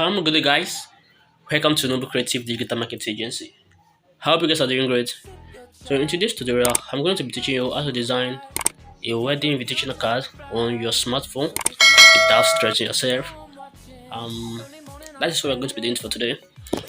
Good day, guys. Welcome to Noble Creative Digital Marketing Agency. I hope you guys are doing great. So in today's tutorial, I'm going to be teaching you how to design a wedding invitation card on your smartphone without stretching yourself. Um, that is what we're going to be doing for today.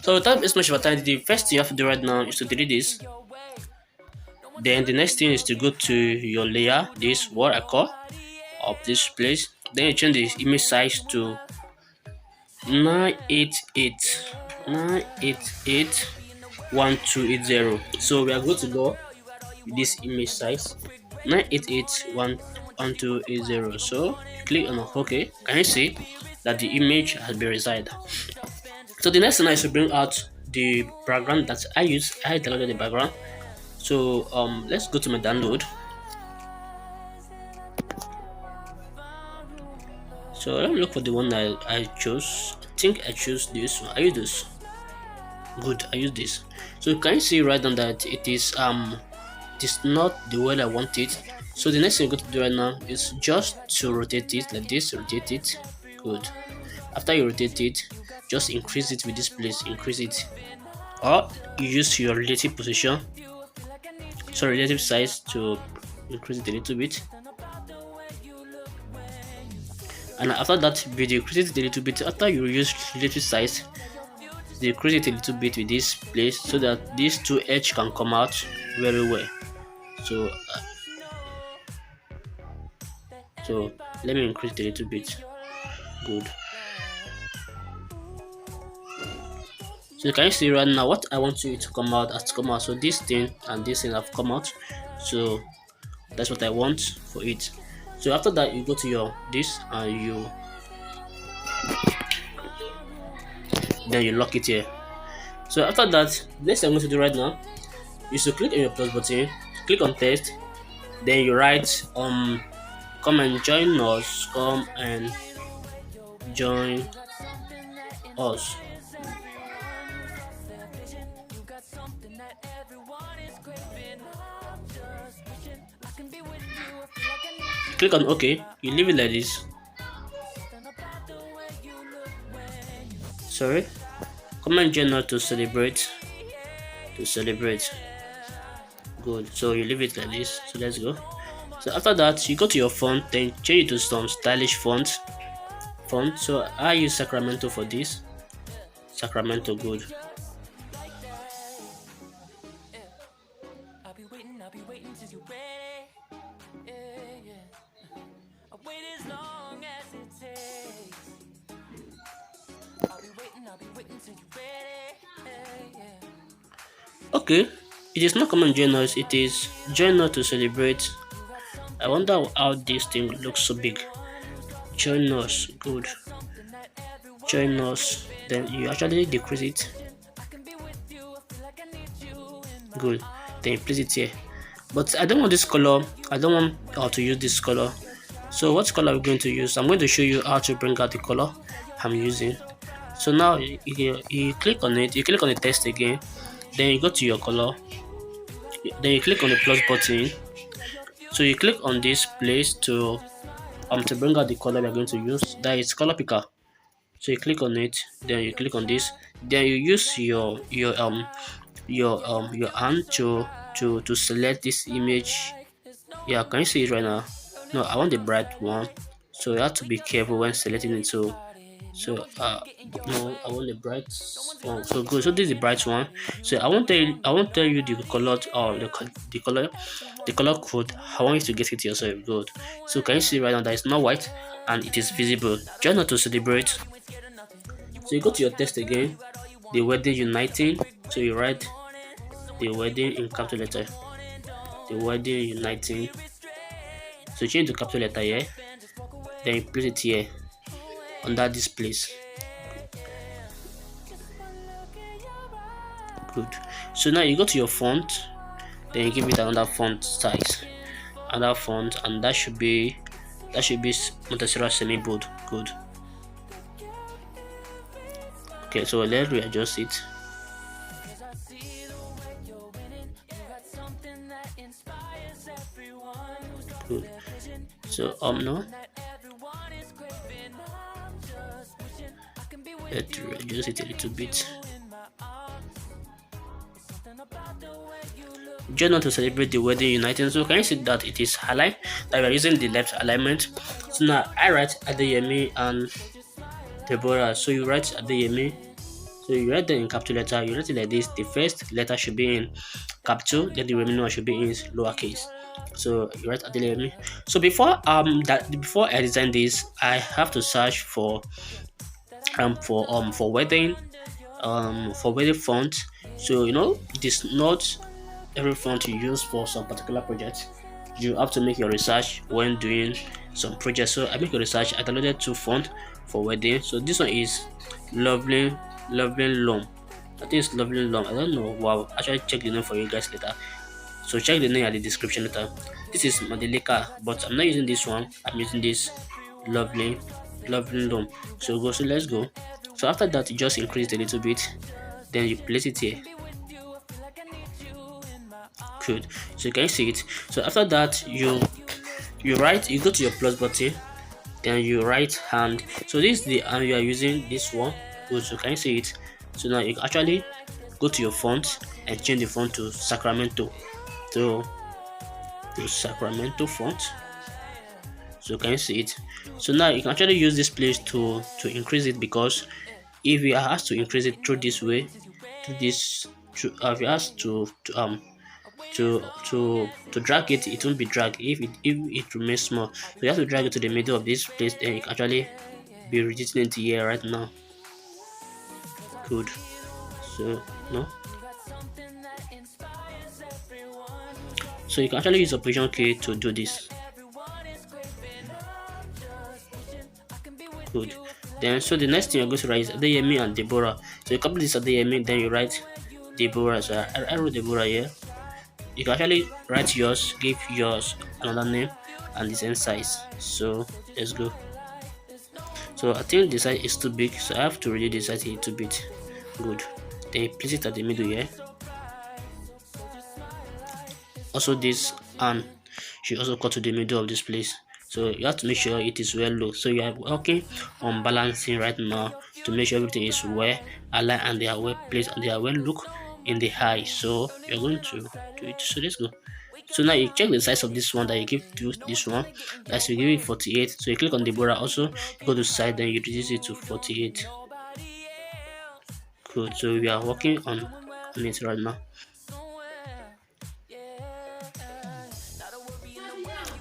So without as much of a time, the first thing you have to do right now is to delete this. Then the next thing is to go to your layer, this what I call of this place. Then you change the image size to 988 988 1280. So we are going to go with this image size 988 1280. So click on OK. Can you see that the image has been reside? So the next thing is to bring out the background that I use. I downloaded the background. So let's go to my download. So let me look for the one that I chose. I think I chose this one. I use this. Good, I use this. So can you see right now that it is not the way I want it. So the next thing you're going to do right now is just to rotate it like this. Rotate it. Good. After you rotate it, just increase it with this place. Increase it, or you use your relative position, so relative size, to increase it a little bit. And after that, we decrease it a little bit. After you use relative size, decrease it a little bit with this place so that these two edges can come out very well. So let me increase it a little bit. Good. So can you see right now what I want you to come out has come out? So this thing and this thing have come out. So that's what I want for it. So after that, you go to your this and you lock it here. So after that, next thing I'm going to do right now is to click on your plus button, click on text, then you write come and join us, come and join us. Click on OK. You leave it like this. Sorry. Come and join us to celebrate. Good. So you leave it like this. So let's go. So after that, you go to your font, then change it to some stylish font. So I use Sacramento for this. Sacramento. Good. Okay, it is not come and join us, it is join us to celebrate. I wonder how this thing looks so big. Join us. Good. Join us. Then you actually decrease it. Good. Then you place it here. But I don't want this color. I don't want how to use this color. So what color are we going to use? I'm going to show you how to bring out the color I'm using. So now you click on it. You click on the text again. Then you go to your color. Then you click on the plus button. So you click on this place to bring out the color we are going to use. That is color picker. So you click on it. Then you click on this. Then you use your hand to select this image. Yeah, can you see it right now? No, I want the bright one. So you have to be careful when selecting it. So no, I want the bright one. So good. So this is the bright one. So I won't tell you the color or the color code. I want you to get it yourself. Good. So can you see right now that it's not white and it is visible? Join us to celebrate. So you go to your text again, the wedding uniting. So you write the wedding in capital letter. The wedding uniting. So change the capital letter here. Then you place it here under this place. Good. So now you go to your font, then you give it another font size, another font, and that should be Montessera semi bold. Good. Okay, so let's readjust it. Good. So no, Let's reduce it a little bit. Just not to celebrate the wedding uniting. So can you see that it is aligned, that we are using the left alignment? So now I write Adeyemi and Deborah. So you write Adeyemi. So you write them in capital letter. You write it like this. The first letter should be in capital, then the remaining one should be in lowercase. So you write Adeyemi. So before I design this, I have to search for wedding font. So it is not every font you use for some particular project. You have to make your research when doing some projects. So I make a research. I downloaded two fonts for wedding. So this one is lovely loam. I think it's lovely loam. I don't know. Wow, actually check the name for you guys later. So check the name at the description later. This is Madeleka, but I'm not using this one. I'm using this lovely loam. So let's go. So after that, you just increase it a little bit, then you place it here. Good. So you can see it. So after that, you go to your plus button, then you right hand. So this is the hand you are using, this one. Good. So can you see it? So now you can actually go to your font and change the font to Sacramento. So to Sacramento font. So can you see it? So now you can actually use this place to increase it, because if you are asked to increase it through this way, if you asked to drag it, it won't be dragged if it remains small. So you have to drag it to the middle of this place, then you can actually be reducing it here right now. Good. So no. So you can actually use Operation K to do this. Good. Then so the next thing you're going to write is Adeyemi and Deborah. So you copy this Adeyemi, then you write Deborah. So I wrote Deborah here. You can actually write yours, give yours another name and the same size. So let's go. So I think the size is too big, so I have to reduce the size a little bit. Good. Then you place it at the middle here. Also this and should also cut to the middle of this place. So you have to make sure it is well looked. So you are working on balancing right now to make sure everything is well aligned and they are well placed and they are well looked in the eye. So you're going to do it. So let's go. So now you check the size of this one that you give to this one. As you give it 48. So you click on the border, also you go to side, then you reduce it to 48. Good. So we are working on it right now.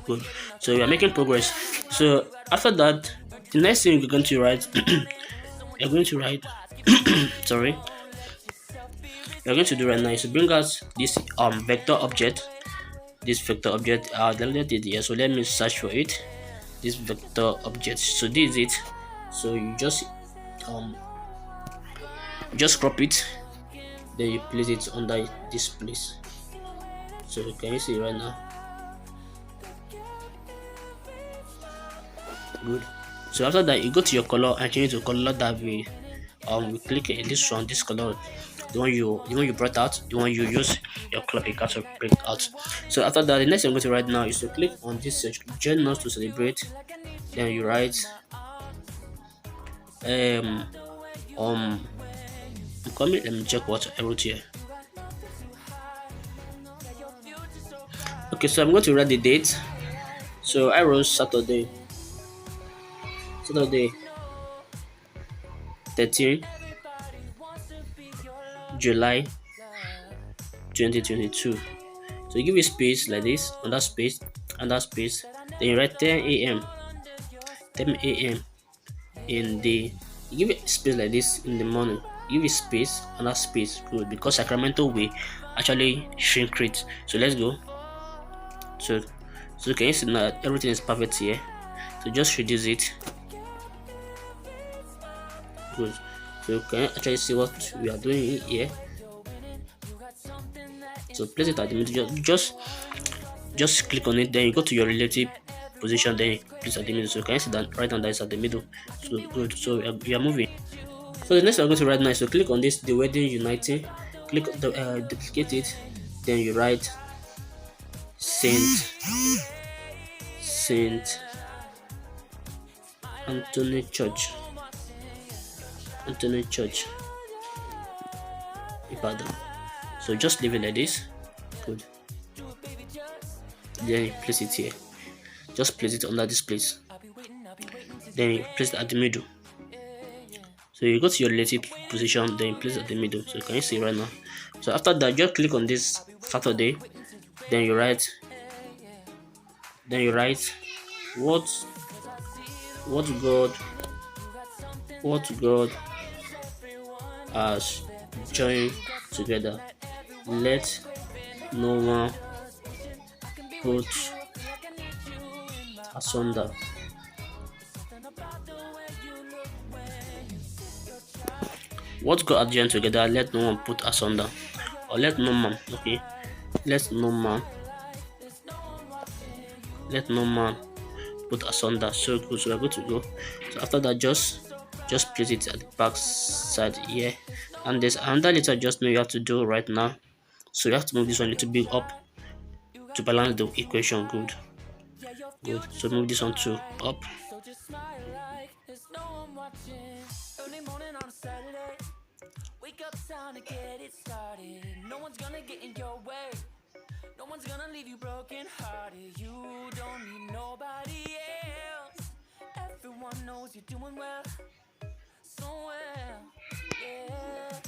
Good. So we are making progress. So after that, the next thing you're going to write you're going to write sorry you're going to do right now is to bring out this vector object. This vector object downloaded it here. So let me search for it. This vector object. So this is it. So you just crop it, then you place it under this place. So can you see right now? Good. So after that, you go to your color and change the color that we click this one, this color, the one you brought out, the one you use your color picker to break out. So after that, the next thing I'm going to write now is to click on this search, join us to celebrate. Then you write let me check what I wrote here. Okay, so I'm going to write the date. So I wrote Saturday 13 July 2022. So you give a space like this, on that space, and that space, then you write 10 a.m. in the, you give it space like this in the morning, give it space and that space. Good, because Sacramento will actually shrink it. So let's go. So can you see now everything is perfect here? So just reduce it. Good. So you can actually see what we are doing here. So place it at the middle. Just click on it, then you go to your relative position, then you place at the middle. So you can see that right under is at the middle. So good. So we are moving. So the next I'm going to write now is to click on this, the wedding uniting. Click duplicate it, then you write Saint Anthony Church. Anthony Church, Ibadan. So just leave it like this. Good. Then you place it here. Just place it under this place. Then you place it at the middle. So you go to your relative position, then you place it at the middle. So can you see right now? So after that, just click on this Saturday. Then you write. What what God has joined together. Let no one put asunder. What God has joined together, let no one put asunder. Or let no man, okay? Let no man put asunder. So good, so we're good to go. So after that, just place it at the back side here. And there's another little adjustment you have to do right now. So you have to move this one a little bit up to balance the equation. Good. So move this one to up. No one's gonna leave you broken hearted. You don't need nobody else. Everyone knows you're doing well, so well. Yeah.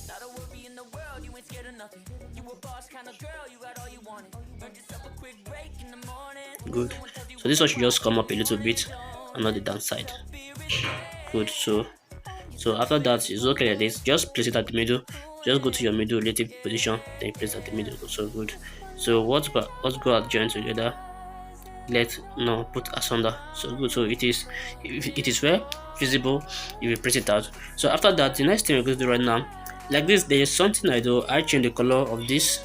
Not a worry in the world, you ain't scared of nothing. You a boss kind of girl, you got all you wanted. Earned yourself a quick break in the morning. Good. So this one should just come up a little bit and not the downside. Good. So after that, it's okay like this. Just place it at the middle. Just go to your middle relative position, then place at the middle. So good. So what's God joined together, let no put asunder. So good. So it is well visible if you press it out. So after that, the next thing we're going to do right now, like this, there is something I do. I change the color of this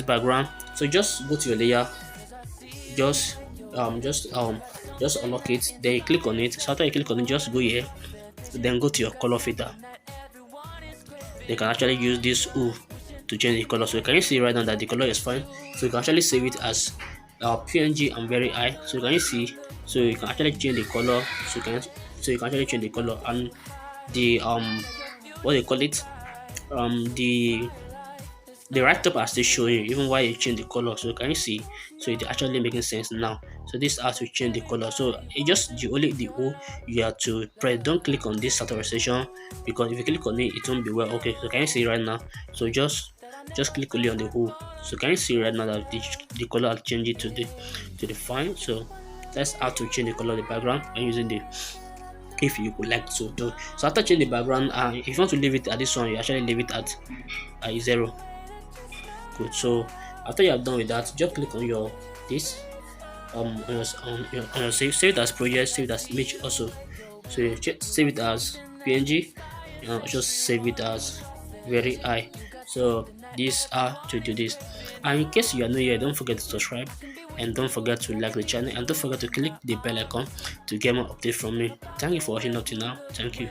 background. So just go to your layer, just unlock it, then you click on it. So after you click on it, just go here, then go to your color filter. They can actually use this to change the color. So can you see right now that the color is fine? So you can actually save it as PNG and very high. So can you see? So you can actually change the color. So you can actually change the color and the what they call it, the right top are still showing even while you change the color. So can you see? So it's actually making sense now. So this has to change the color. So it just the O you have to press. Don't click on this saturation, because if you click on it, it won't be well. Okay, so can you see right now? So just click only on the O. So can you see right now that the color has changed to the fine? So that's how to change the color of the background and using the, if you would like to do. So after changing the background, if you want to leave it at this one, you actually leave it at 0. Good. So after you are done with that, just click on your on your save it as project, save it as image also. So you save it as PNG, just save it as very high. So these are to do this. And in case you are new here, don't forget to subscribe and don't forget to like the channel and don't forget to click the bell icon to get more update from me. Thank you for watching up to now. Thank you.